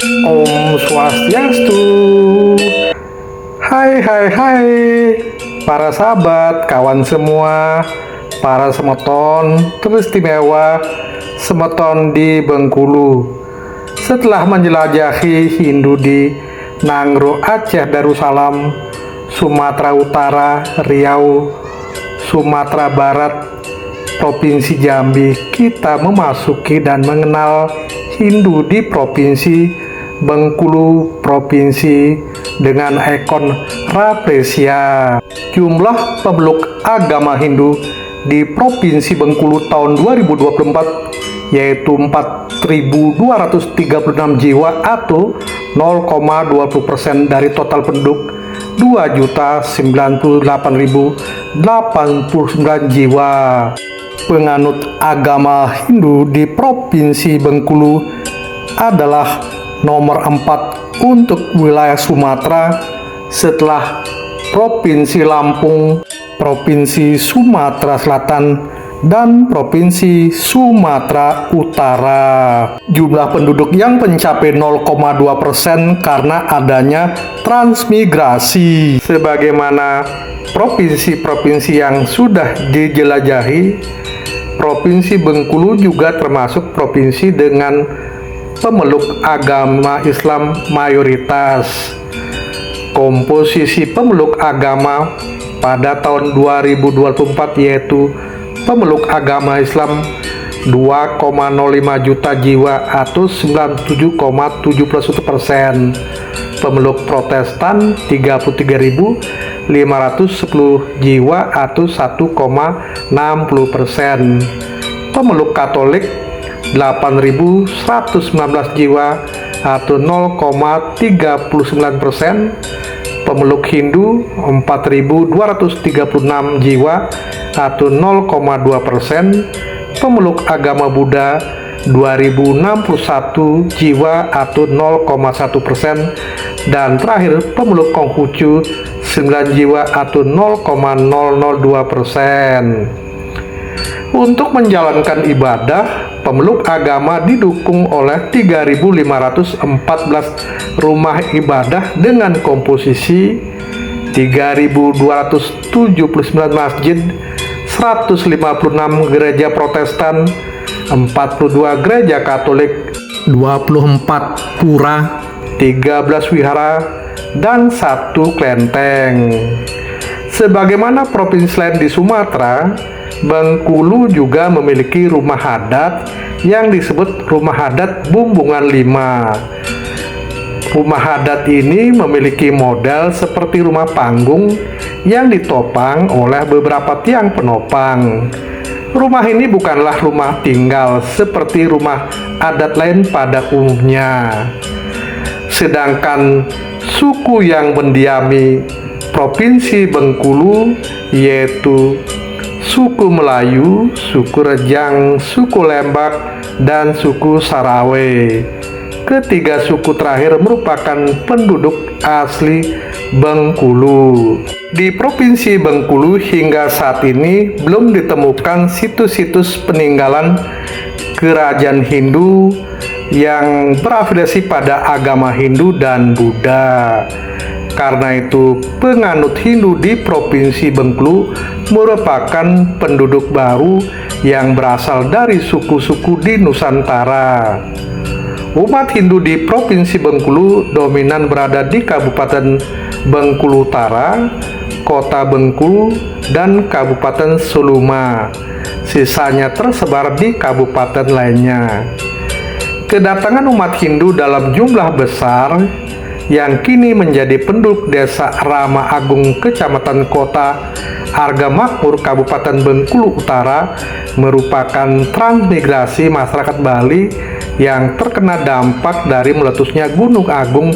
Om Swastiastu. Hai, para sahabat, kawan semua, para semeton teristimewa, semeton di Bengkulu. Setelah menjelajahi Hindu di Nangro, Aceh, Darussalam, Sumatera Utara, Riau, Sumatera Barat, Provinsi Jambi, kita memasuki dan mengenal Hindu di Provinsi Bengkulu, provinsi dengan ikon Rafflesia. Jumlah pemeluk agama Hindu di Provinsi Bengkulu tahun 2024 yaitu 4.236 jiwa atau 0,20% dari total penduduk 2.098.089 jiwa. Penganut agama Hindu di Provinsi Bengkulu adalah nomor 4 untuk wilayah Sumatera setelah Provinsi Lampung, Provinsi Sumatera Selatan, dan Provinsi Sumatera Utara. Jumlah penduduk yang mencapai 0,2% karena adanya transmigrasi. Sebagaimana provinsi-provinsi yang sudah dijelajahi, Provinsi Bengkulu juga termasuk provinsi dengan pemeluk agama Islam mayoritas. Komposisi pemeluk agama pada tahun 2024 yaitu pemeluk agama Islam 2,05 juta jiwa atau 97,71%, pemeluk Protestan 33.510 jiwa atau 1,60%, pemeluk Katolik 8.119 jiwa atau 0,39%, pemeluk Hindu 4.236 jiwa atau 0,2%, pemeluk agama Buddha 2.061 jiwa atau 0,1%, dan terakhir pemeluk Konghucu 9 jiwa atau 0,002%. Untuk menjalankan ibadah, pemeluk agama didukung oleh 3.514 rumah ibadah dengan komposisi 3.279 masjid, 156 gereja Protestan, 42 gereja Katolik, 24 pura, 13 wihara, dan 1 kelenteng. Sebagaimana provinsi lain di Sumatera, Bengkulu juga memiliki rumah adat yang disebut Rumah Adat Bumbungan 5. Rumah adat ini memiliki model seperti rumah panggung yang ditopang oleh beberapa tiang penopang. Rumah ini bukanlah rumah tinggal seperti rumah adat lain pada umumnya. Sedangkan suku yang mendiami Provinsi Bengkulu yaitu suku Melayu, suku Rejang, suku Lembak, dan suku Sarawe. Ketiga suku terakhir merupakan penduduk asli Bengkulu. Di Provinsi Bengkulu hingga saat ini belum ditemukan situs-situs peninggalan kerajaan Hindu yang berafiliasi pada agama Hindu dan Buddha. Karena itu, penganut Hindu di Provinsi Bengkulu merupakan penduduk baru yang berasal dari suku-suku di Nusantara. Umat Hindu di Provinsi Bengkulu dominan berada di Kabupaten Bengkulu Utara, Kota Bengkulu, dan Kabupaten Suluma. Sisanya tersebar di kabupaten lainnya. Kedatangan umat Hindu dalam jumlah besar yang kini menjadi penduduk Desa Rama Agung, Kecamatan Kota Argamakmur, Kabupaten Bengkulu Utara, merupakan transmigrasi masyarakat Bali yang terkena dampak dari meletusnya Gunung Agung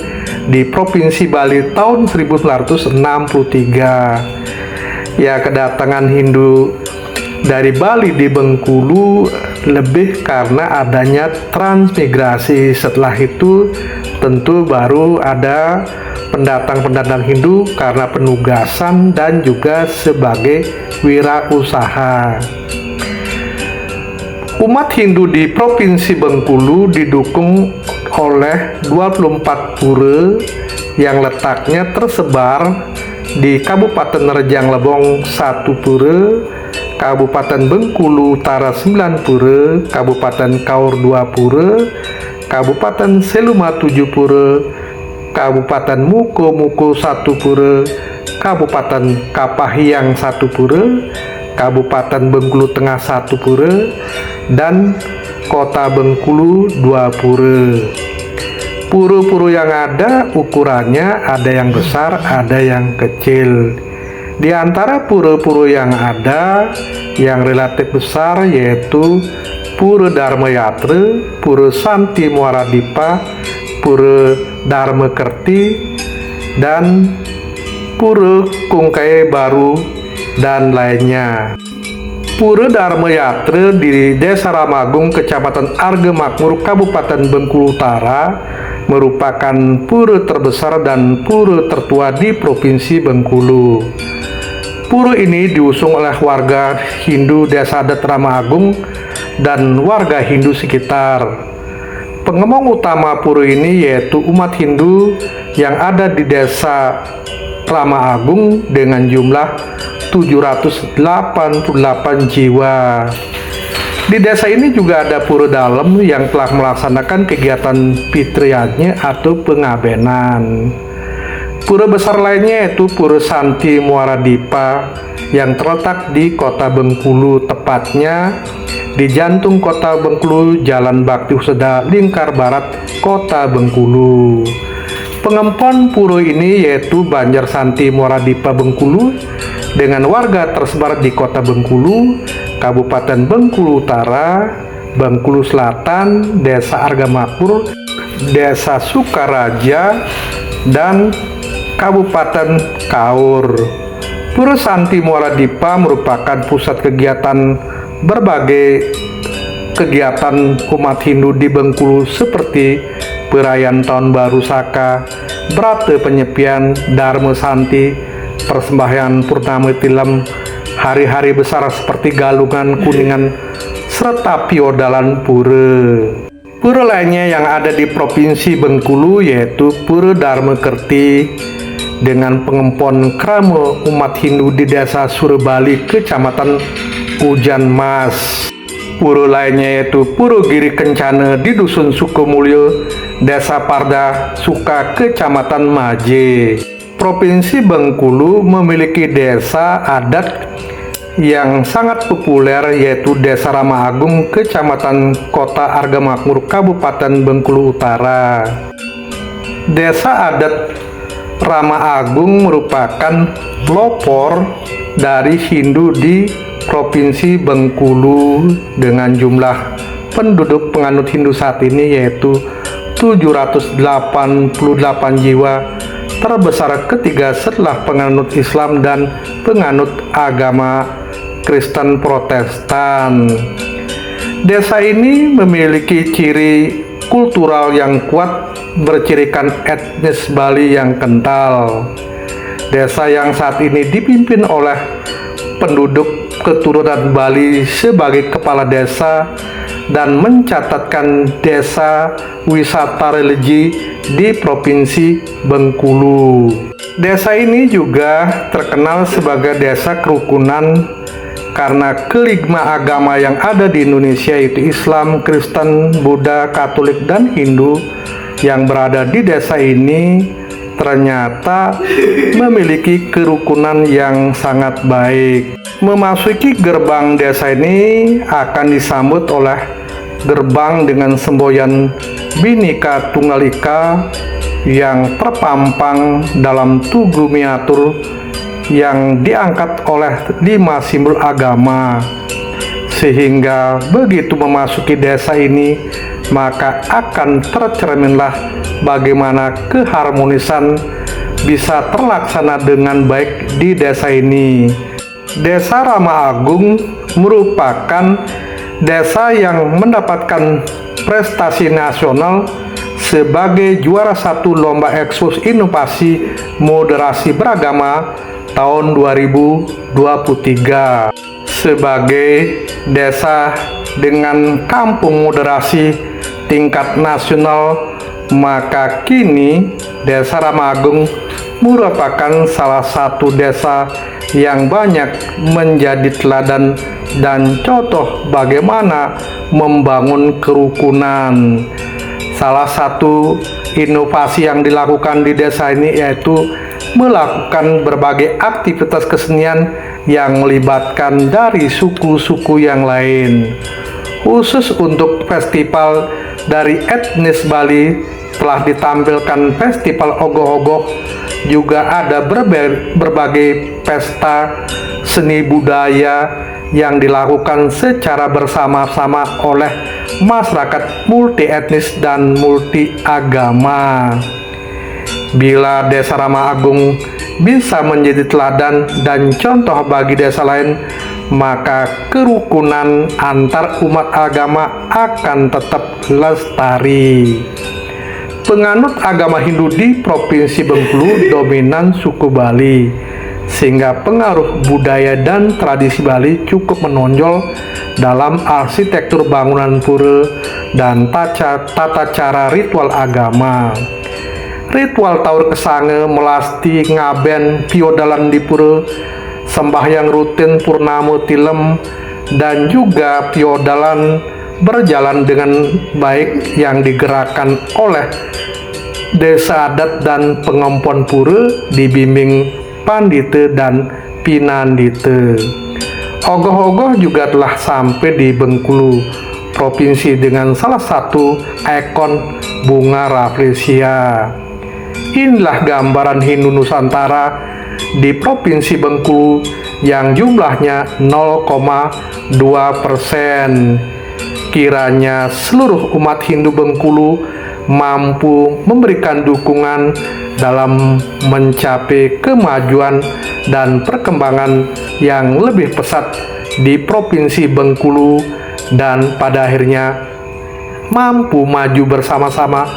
di Provinsi Bali tahun 1963. Ya, kedatangan Hindu dari Bali di Bengkulu lebih karena adanya transmigrasi. Setelah itu tentu baru ada pendatang-pendatang Hindu karena penugasan dan juga sebagai wirausaha. Umat Hindu di Provinsi Bengkulu didukung oleh 24 pura yang letaknya tersebar di Kabupaten Rejang Lebong 1 pura, Kabupaten Bengkulu Utara 9 pura, Kabupaten Kaur 2 pura, Kabupaten Seluma 7 pura, Kabupaten Muko 1 pura, Kabupaten Kapahiang 1 pura, Kabupaten Bengkulu Tengah 1 pura, dan Kota Bengkulu 2 pura. Pura-pura yang ada ukurannya ada yang besar, ada yang kecil. Di antara pura-pura yang ada yang relatif besar yaitu Pura Dharma Yatra, Pura Santi Muara Dipa, Pura Dharma Kerti, dan Pura Kungkai Baru, dan lainnya. Pura Dharma Yatra di Desa Ramagung, Kecamatan Arga Makmur, Kabupaten Bengkulu Utara, merupakan pura terbesar dan pura tertua di Provinsi Bengkulu. Pura ini diusung oleh warga Hindu Desa Adat Ramagung dan warga Hindu sekitar. Pengemong utama pura ini yaitu umat Hindu yang ada di Desa Ramagung dengan jumlah 788 jiwa. Di desa ini juga ada pura dalam yang telah melaksanakan kegiatan fitrianya atau pengabenan. Pura besar lainnya yaitu Pura Santi Muara Dipa yang terletak di Kota Bengkulu, tepatnya di jantung Kota Bengkulu, Jalan Bakti Husada, Lingkar Barat, Kota Bengkulu. Pengempon pura ini yaitu Banjar Santi Muara Dipa Bengkulu dengan warga tersebar di Kota Bengkulu, Kabupaten Bengkulu Utara, Bengkulu Selatan, Desa Arga Makmur, Desa Sukaraja, dan Kabupaten Kaur. Pura Santi Muara Dipa merupakan pusat kegiatan berbagai kegiatan umat Hindu di Bengkulu seperti perayaan Tahun Baru Saka, Brata Penyepian, Dharma Santi, persembahyaan Purnama Tilam, hari-hari besar seperti Galungan, Kuningan, serta Piodalan Pura. Pura lainnya yang ada di Provinsi Bengkulu yaitu Pura Dharma Kerti dengan pengempon krama umat Hindu di Desa Surebali, Kecamatan Ujan Mas. Pura lainnya yaitu Pura Giri Kencana di Dusun Sukomulyo, Desa Parda Suka, Kecamatan Maje. Provinsi Bengkulu memiliki desa adat yang sangat populer yaitu Desa Ramagung, Kecamatan Kota Arga Makmur, Kabupaten Bengkulu Utara. Desa adat Ramagung merupakan pelopor dari Hindu di Provinsi Bengkulu dengan jumlah penduduk penganut Hindu saat ini yaitu 788 jiwa, terbesar ketiga setelah penganut Islam dan penganut agama Kristen Protestan. Desa ini memiliki ciri kultural yang kuat bercirikan etnis Bali yang kental. Desa yang saat ini dipimpin oleh penduduk keturunan Bali sebagai kepala desa dan mencatatkan desa wisata religi di Provinsi Bengkulu. Desa ini juga terkenal sebagai desa kerukunan karena kelima agama yang ada di Indonesia yaitu Islam, Kristen, Buddha, Katolik, dan Hindu yang berada di desa ini ternyata memiliki kerukunan yang sangat baik. Memasuki gerbang desa ini akan disambut oleh gerbang dengan semboyan Bhinneka Tunggal Ika yang terpampang dalam tugu miniatur yang diangkat oleh 5 simbol agama, sehingga begitu memasuki desa ini maka akan tercerminlah bagaimana keharmonisan bisa terlaksana dengan baik di desa ini. Desa Ramagung merupakan desa yang mendapatkan prestasi nasional sebagai juara 1 Lomba Ekspos Inovasi Moderasi Beragama tahun 2023. Sebagai desa dengan kampung moderasi tingkat nasional maka kini Desa Ramagung merupakan salah satu desa yang banyak menjadi teladan dan contoh bagaimana membangun kerukunan. Salah satu inovasi yang dilakukan di desa ini yaitu melakukan berbagai aktivitas kesenian yang melibatkan dari suku-suku yang lain. Khusus untuk festival dari etnis Bali telah ditampilkan festival ogoh-ogoh, juga ada berbagai pesta seni budaya yang dilakukan secara bersama-sama oleh masyarakat multi etnis dan multi agama. Bila Desa Ramagung bisa menjadi teladan dan contoh bagi desa lain, maka kerukunan antar umat agama akan tetap lestari. Penganut agama Hindu di Provinsi Bengkulu dominan suku Bali, sehingga pengaruh budaya dan tradisi Bali cukup menonjol dalam arsitektur bangunan pura dan tata cara ritual agama. Ritual Taur Kesange, melasti, ngaben, piodalan di pura, sembahyang rutin purnama tilem, dan juga piodalan berjalan dengan baik yang digerakkan oleh desa adat dan pengompon pura dibimbing pandite dan pinandite. Ogoh-ogoh juga telah sampai di Bengkulu Provinsi dengan salah satu ikon bunga rafflesia. Inilah gambaran Hindu Nusantara di Provinsi Bengkulu yang jumlahnya 0,2%. Kiranya seluruh umat Hindu Bengkulu mampu memberikan dukungan dalam mencapai kemajuan dan perkembangan yang lebih pesat di Provinsi Bengkulu, dan pada akhirnya mampu maju bersama-sama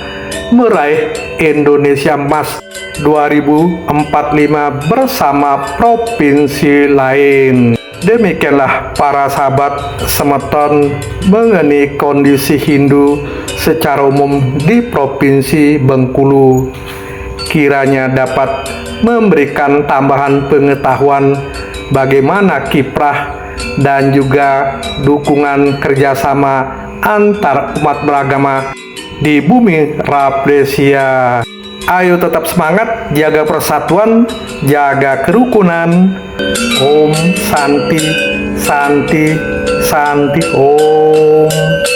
meraih Indonesia Emas 2045 bersama provinsi lain. Demikianlah para sahabat semeton mengenai kondisi Hindu secara umum di Provinsi Bengkulu. Kiranya dapat memberikan tambahan pengetahuan bagaimana kiprah dan juga dukungan kerjasama antar umat beragama di bumi Rafflesia. Ayo tetap semangat, jaga persatuan, jaga kerukunan. Om Santi, Santi, Santi, Om.